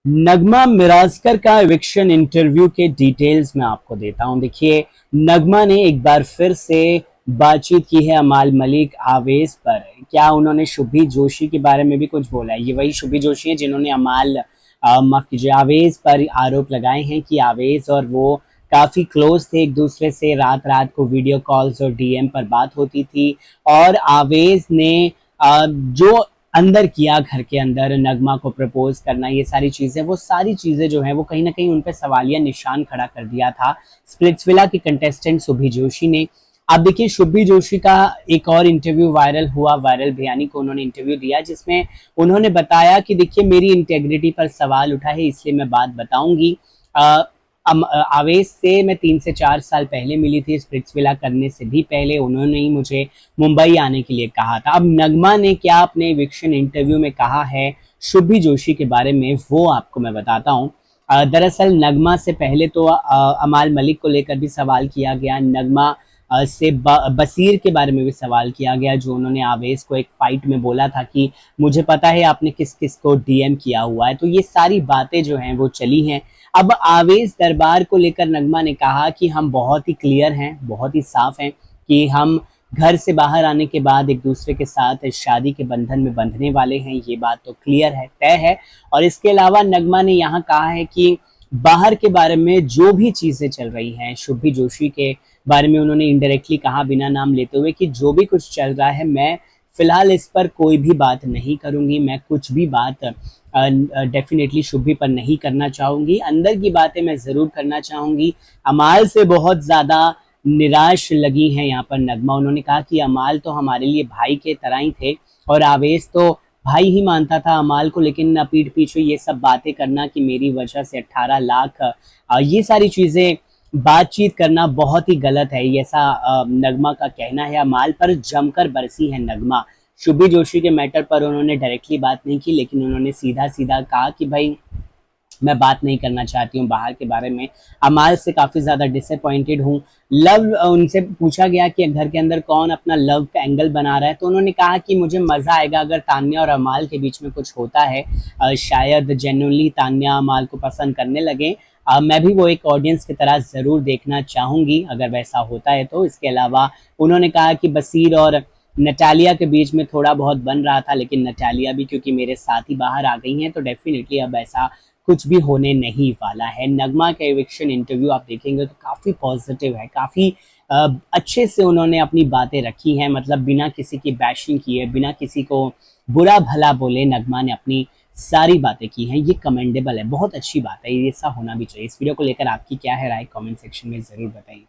नगमा मिराजकर का eviction interview के details मैं आपको देता हूं। देखिए, नगमा ने एक बार फिर से बातचीत की है अमाल मलिक आवेश पर। क्या उन्होंने शुभी जोशी के बारे में भी कुछ बोला है? ये वही शुभी जोशी हैं जिन्होंने माफ कीजिए, आवेश पर आरोप लगाए हैं कि आवेश और वो काफी क्लोज थे एक दूसरे से। रात रात को वीडियो कॉल्स और डीएम पर बात होती थी और आवेश ने जो अंदर किया, घर के अंदर नगमा को प्रपोज करना, ये सारी चीजें, वो सारी चीजें जो है वो कहीं ना कहीं उन पर सवालिया निशान खड़ा कर दिया था स्प्लिट्सविला की कंटेस्टेंट शुभी जोशी ने। आप देखिए, शुभी जोशी का एक और इंटरव्यू वायरल हुआ, वायरल भैयानी को उन्होंने इंटरव्यू दिया जिसमें उन्होंने बताया कि देखिए, मेरी इंटेग्रिटी पर सवाल उठा है इसलिए मैं बात बताऊंगी। आवेश से मैं 3 से 4 साल पहले मिली थी, स्प्लिट्सविला करने से भी पहले उन्होंने ही मुझे मुंबई आने के लिए कहा था। अब नगमा ने क्या अपने एविक्शन इंटरव्यू में कहा है शुभी जोशी के बारे में, वो आपको मैं बताता हूँ। दरअसल नगमा से पहले तो अमाल मलिक को लेकर भी सवाल किया गया, नगमा से बसीर के बारे में भी सवाल किया गया, जो उन्होंने आवेश को एक फाइट में बोला था कि मुझे पता है आपने किस किस को डीएम किया हुआ है। तो ये सारी बातें जो हैं वो चली हैं। अब आवेश दरबार को लेकर नगमा ने कहा कि हम बहुत ही क्लियर हैं, बहुत ही साफ हैं कि हम घर से बाहर आने के बाद एक दूसरे के साथ शादी के बंधन में बंधने वाले हैं, ये बात तो क्लियर है, तय है। और इसके अलावा नगमा ने यहाँ कहा है कि बाहर के बारे में जो भी चीजें चल रही हैं, शुभी जोशी के बारे में उन्होंने इनडायरेक्टली कहा बिना नाम लेते हुए कि जो भी कुछ चल रहा है मैं फिलहाल इस पर कोई भी बात नहीं करूंगी, मैं कुछ भी बात डेफिनेटली शुभी पर नहीं करना चाहूंगी। अंदर की बातें मैं जरूर करना चाहूंगी। अमाल से बहुत ज्यादा निराश लगी हैं यहाँ पर नगमा। उन्होंने कहा कि अमाल तो हमारे लिए भाई के तरह ही थे और आवेश तो भाई ही मानता था अमाल को, लेकिन पीठ पीछे ये सब बातें करना कि मेरी वजह से 18 लाख, ये सारी चीजें बातचीत करना बहुत ही गलत है, ऐसा नगमा का कहना है। अमाल पर जमकर बरसी है नगमा। शुभी जोशी के मैटर पर उन्होंने डायरेक्टली बात नहीं की, लेकिन उन्होंने सीधा सीधा कहा कि भाई मैं बात नहीं करना चाहती हूँ बाहर के बारे में। अमाल से काफी ज्यादा डिसअपॉइंटेड हूँ। लव, उनसे पूछा गया कि घर के अंदर कौन अपना लव का एंगल बना रहा है, तो उन्होंने कहा कि मुझे मजा आएगा अगर तान्या और अमाल के बीच में कुछ होता है। शायद जेन्युइनली तान्या अमाल को पसंद करने लगे। मैं भी वो एक ऑडियंस की तरह जरूर देखना चाहूंगी अगर वैसा होता है तो। इसके अलावा उन्होंने कहा कि बसीर और नटालिया के बीच में थोड़ा बहुत बन रहा था, लेकिन नटालिया भी क्योंकि मेरे साथ ही बाहर आ गई हैं तो डेफिनेटली अब ऐसा कुछ भी होने नहीं वाला है। नगमा का एविक्शन इंटरव्यू आप देखेंगे तो काफी पॉजिटिव है, काफी अच्छे से उन्होंने अपनी बातें रखी हैं, मतलब बिना किसी की बैशिंग किए, बिना किसी को बुरा भला बोले नगमा ने अपनी सारी बातें की हैं। ये कमेंडेबल है, बहुत अच्छी बात है, ये ऐसा होना भी चाहिए। इस वीडियो को लेकर आपकी क्या है राय, कमेंट सेक्शन में जरूर बताइए।